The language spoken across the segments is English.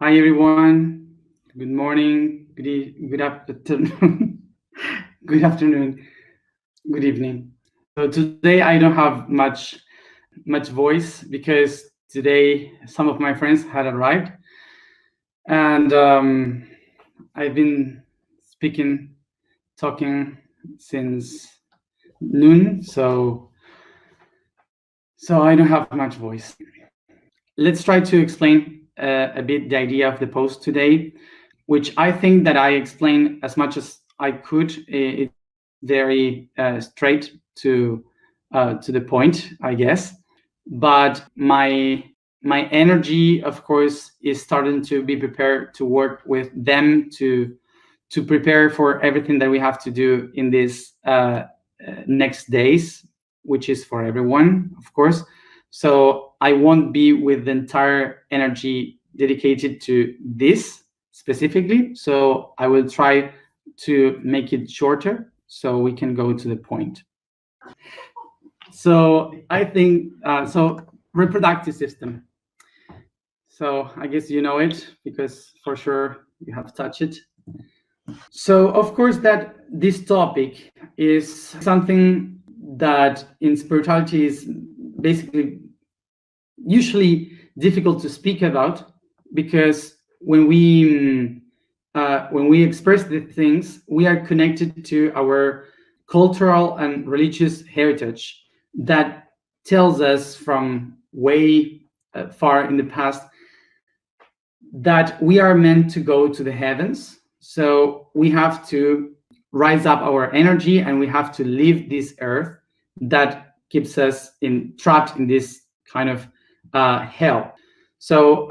Hi everyone. Good morning. Good afternoon. Good afternoon. Good evening. So today I don't have much voice because today some of my friends had arrived, and I've been talking since noon. So I don't have much voice. Let's try to explain a bit the idea of the post today, which I think that I explained as much as I could. It's very straight to the point, I guess. But my energy, of course, is starting to be prepared to work with them to prepare for everything that we have to do in these next days, which is for everyone, of course. So I won't be with the entire energy dedicated to this specifically. So I will try to make it shorter so we can go to the point. So I think, reproductive system. So I guess you know it because for sure you have touched it. So of course that this topic is something that in spirituality is basically usually difficult to speak about, because when we express the things, we are connected to our cultural and religious heritage that tells us from way far in the past that we are meant to go to the heavens. So we have to rise up our energy and we have to leave this earth that keeps us trapped in this kind of hell. So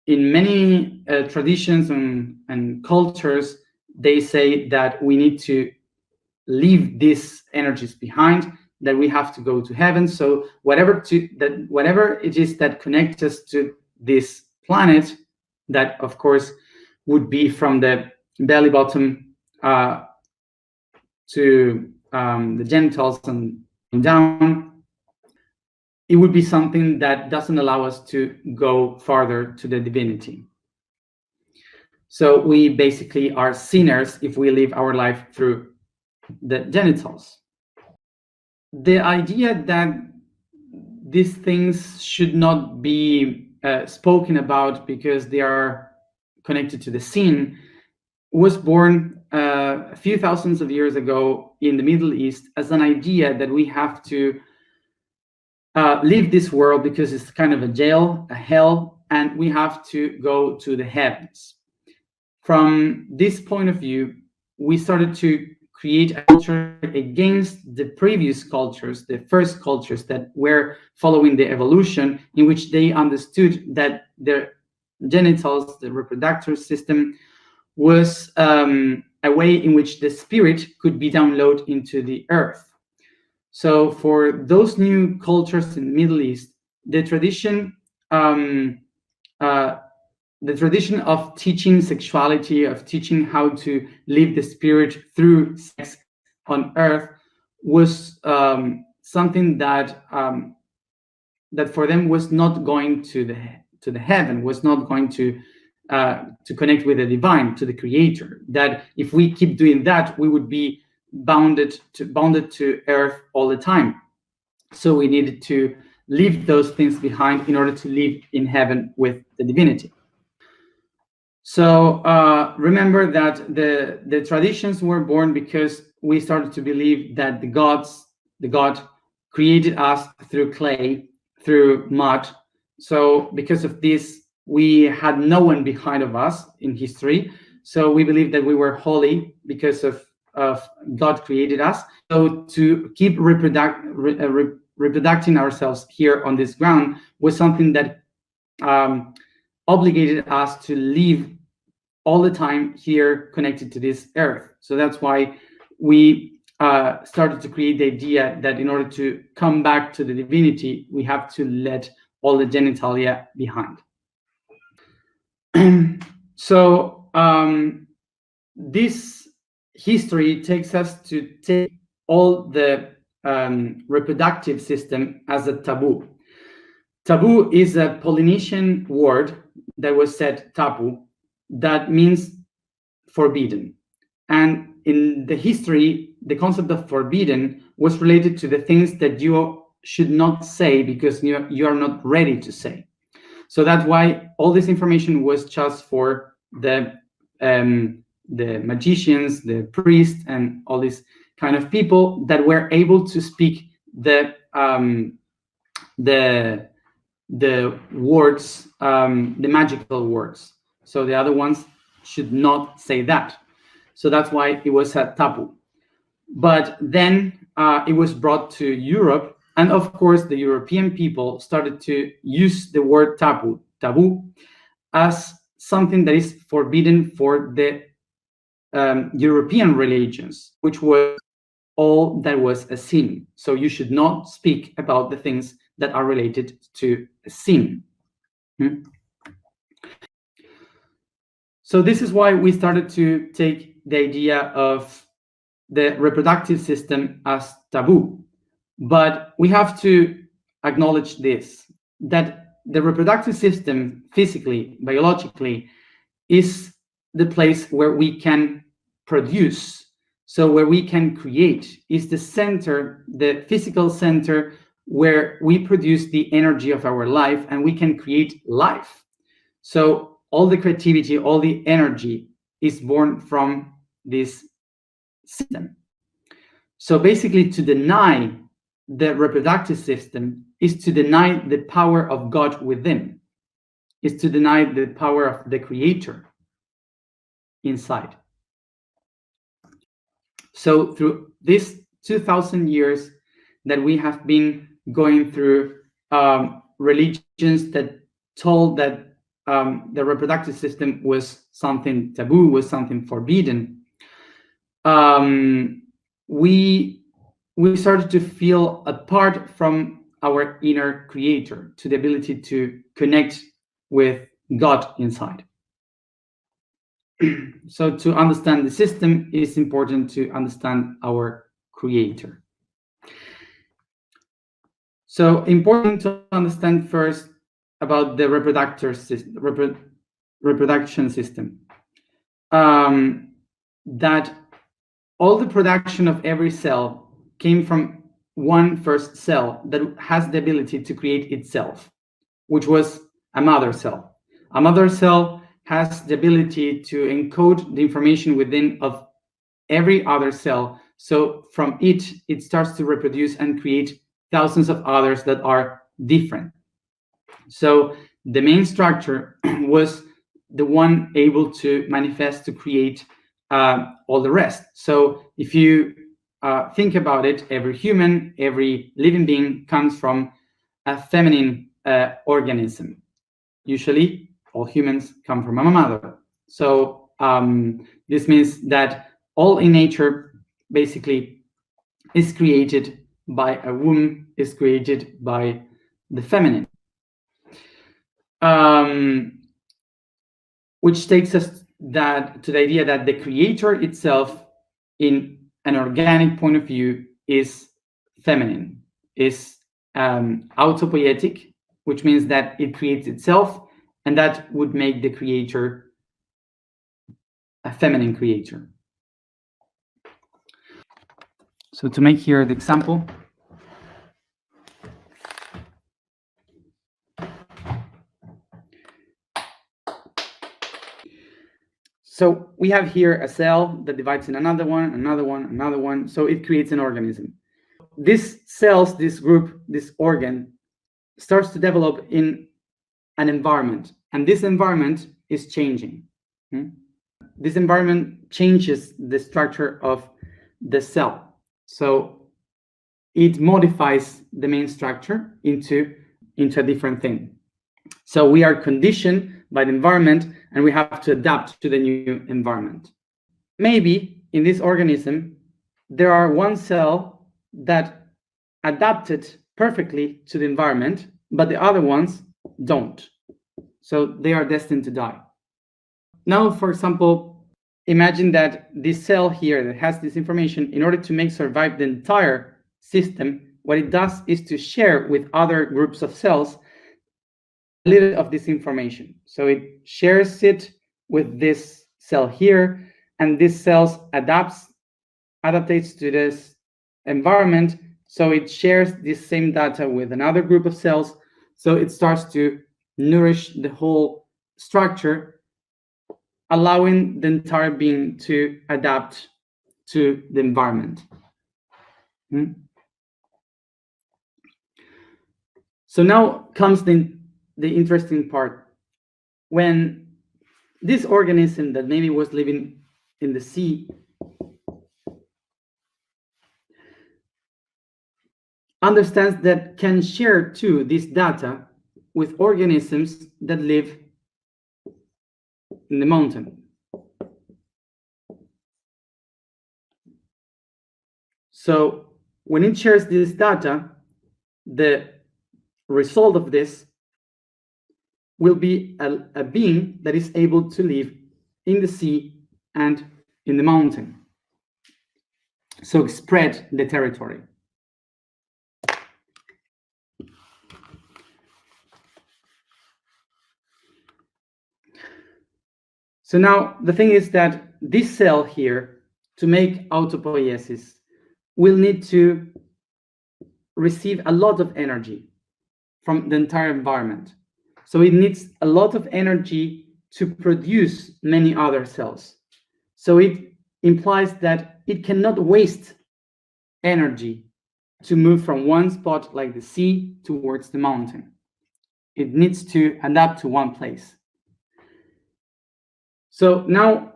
in many traditions and cultures, they say that we need to leave these energies behind, that we have to go to heaven. So whatever it is that connects us to this planet, that of course would be from the belly button to the genitals and down, it would be something that doesn't allow us to go farther to the divinity. So we basically are sinners if we live our life through the genitals. The idea that these things should not be spoken about because they are connected to the sin was born a few thousands of years ago in the Middle East as an idea that we have to leave this world because it's kind of a jail, a hell, and we have to go to the heavens. From this point of view, we started to create a culture against the previous cultures, the first cultures that were following the evolution, in which they understood that their genitals, the reproductive system, was a way in which the spirit could be downloaded into the earth. So for those new cultures in the Middle East, the tradition of teaching sexuality, of teaching how to live the spirit through sex on earth, was something that for them was not going to the heaven, was not going to connect with the divine, to the creator. That if we keep doing that, we would be bounded to earth all the time. So we needed to leave those things behind in order to live in heaven with the divinity. So remember that the traditions were born because we started to believe that the God created us through clay, through mud. So because of this, we had no one behind of us in history. So we believed that we were holy because of God created us. So to keep reproducing ourselves here on this ground was something that obligated us to live all the time here connected to this earth. So that's why we started to create the idea that in order to come back to the divinity, we have to let all the genitalia behind. So this history takes us to take all the reproductive system as a taboo. Taboo is a Polynesian word that was said tabu, that means forbidden. And in the history, the concept of forbidden was related to the things that you should not say because you are not ready to say. So that's why all this information was just for the magicians, the priests, and all these kind of people that were able to speak the words, the magical words. So the other ones should not say that. So that's why it was a taboo. But then it was brought to Europe, and of course the European people started to use the word taboo as something that is forbidden for the European religions, which was all that was a sin. So you should not speak about the things that are related to a sin. So this is why we started to take the idea of the reproductive system as taboo. But we have to acknowledge this, that the reproductive system, physically, biologically, is the place where we can produce. So where we can create is the center, the physical center where we produce the energy of our life and we can create life. So all the creativity, all the energy is born from this system. So basically, to deny the reproductive system is to deny the power of God within, is to deny the power of the Creator inside. So through this 2,000 years that we have been going through, religions that told that the reproductive system was something taboo, was something forbidden, we started to feel apart from our inner Creator, to the ability to connect with God inside. So to understand the system, it is important to understand our Creator. So important to understand first about the reproduction system, that all the production of every cell came from one first cell that has the ability to create itself, which was a mother cell. A mother cell has the ability to encode the information within of every other cell. So from it starts to reproduce and create thousands of others that are different. So the main structure was the one able to manifest, to create all the rest. So if you think about it, every human, every living being comes from a feminine organism. Usually, all humans come from a mother. So this means that all in nature basically is created by a womb, is created by the feminine. Which takes us to the idea that the Creator itself, in an organic point of view, is feminine, is autopoietic, which means that it creates itself, and that would make the Creator a feminine creator. So to make here the example, so we have here a cell that divides in another one, another one, another one. So it creates an organism. These cells, this group, this organ, starts to develop in an environment. And this environment is changing. This environment changes the structure of the cell. So it modifies the main structure into a different thing. So we are conditioned by the environment, and we have to adapt to the new environment. Maybe in this organism, there are one cell that adapted perfectly to the environment, but the other ones don't. So they are destined to die. Now, for example, imagine that this cell here that has this information, in order to make survive the entire system, what it does is to share with other groups of cells little of this information. So it shares it with this cell here, and this cell adaptates to this environment. So it shares this same data with another group of cells. So it starts to nourish the whole structure, allowing the entire being to adapt to the environment. So now comes the interesting part. When this organism that maybe was living in the sea understands that can share too this data with organisms that live in the mountain. So when it shares this data, the result of this will be a being that is able to live in the sea and in the mountain. So spread the territory. So now the thing is that this cell here, to make autopoiesis, will need to receive a lot of energy from the entire environment. So it needs a lot of energy to produce many other cells. So it implies that it cannot waste energy to move from one spot like the sea towards the mountain. It needs to adapt to one place. So now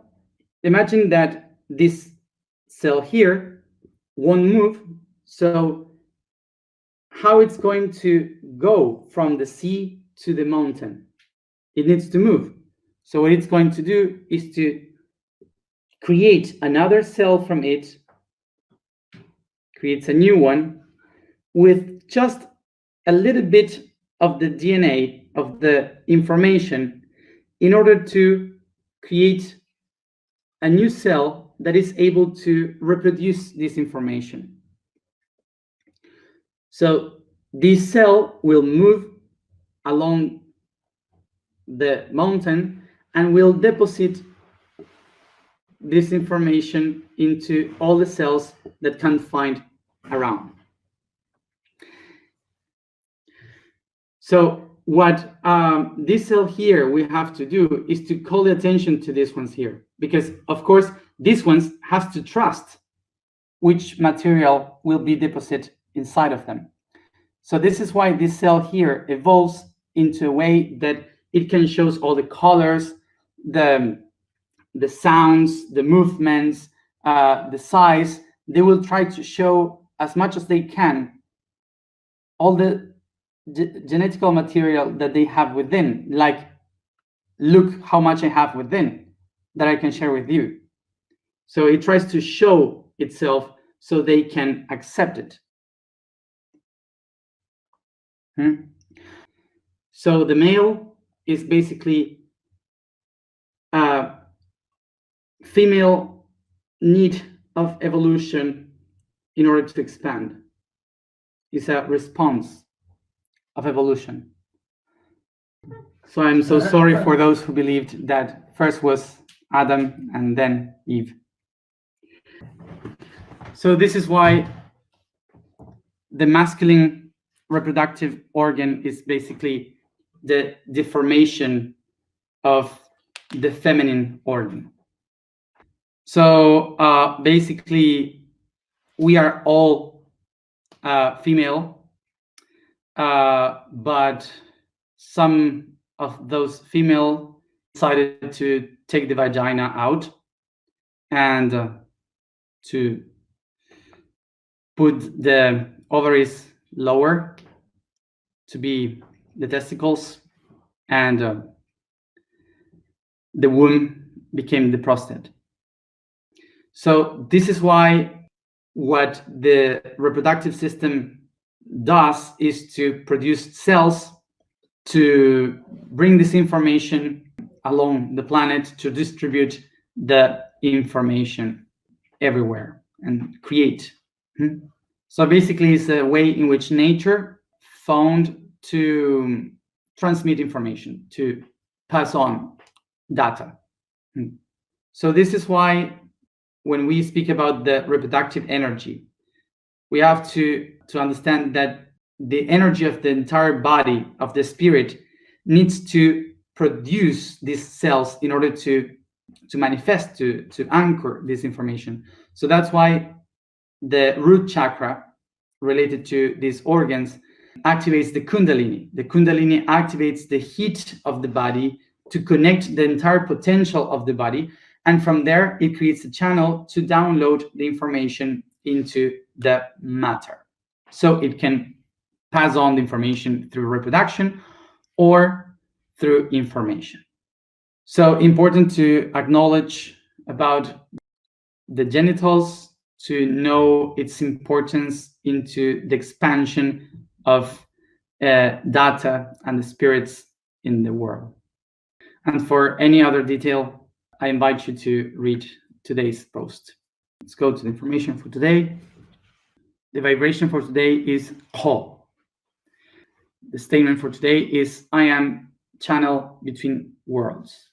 imagine that this cell here won't move. So how it's going to go from the sea to the mountain? It needs to move. So what it's going to do is to create another cell from it, creates a new one with just a little bit of the DNA, of the information, in order to create a new cell that is able to reproduce this information. So this cell will move along the mountain and will deposit this information into all the cells that can find around. So what this cell here we have to do is to call the attention to these ones here, because of course these ones have to trust which material will be deposited inside of them. So this is why this cell here evolves into a way that it can show all the colors, the sounds, the movements, the size. They will try to show as much as they can all the genetical material that they have within, like, look how much I have within that I can share with you. So it tries to show itself so they can accept it. So the male is basically a female need of evolution in order to expand. It's a response of evolution. So I'm so sorry for those who believed that first was Adam and then Eve. So this is why the masculine reproductive organ is basically the deformation of the feminine organ. So basically we are all female, but some of those female decided to take the vagina out and to put the ovaries lower to be the testicles, and the womb became the prostate. So this is why what the reproductive system does is to produce cells to bring this information along the planet, to distribute the information everywhere and create. So basically it's a way in which nature found to transmit information, to pass on data. So this is why when we speak about the reproductive energy, we have to understand that the energy of the entire body, of the spirit, needs to produce these cells in order to manifest, to anchor this information. So that's why the root chakra related to these organs activates the Kundalini. The Kundalini activates the heat of the body to connect the entire potential of the body. And from there, it creates a channel to download the information into the matter. So it can pass on the information through reproduction or through information. So important to acknowledge about the genitals, to know its importance into the expansion of data and the spirits in the world. And for any other detail, I invite you to read today's post. Let's go to the information for today. The vibration for today is Ho. The statement for today is, I am channel between worlds.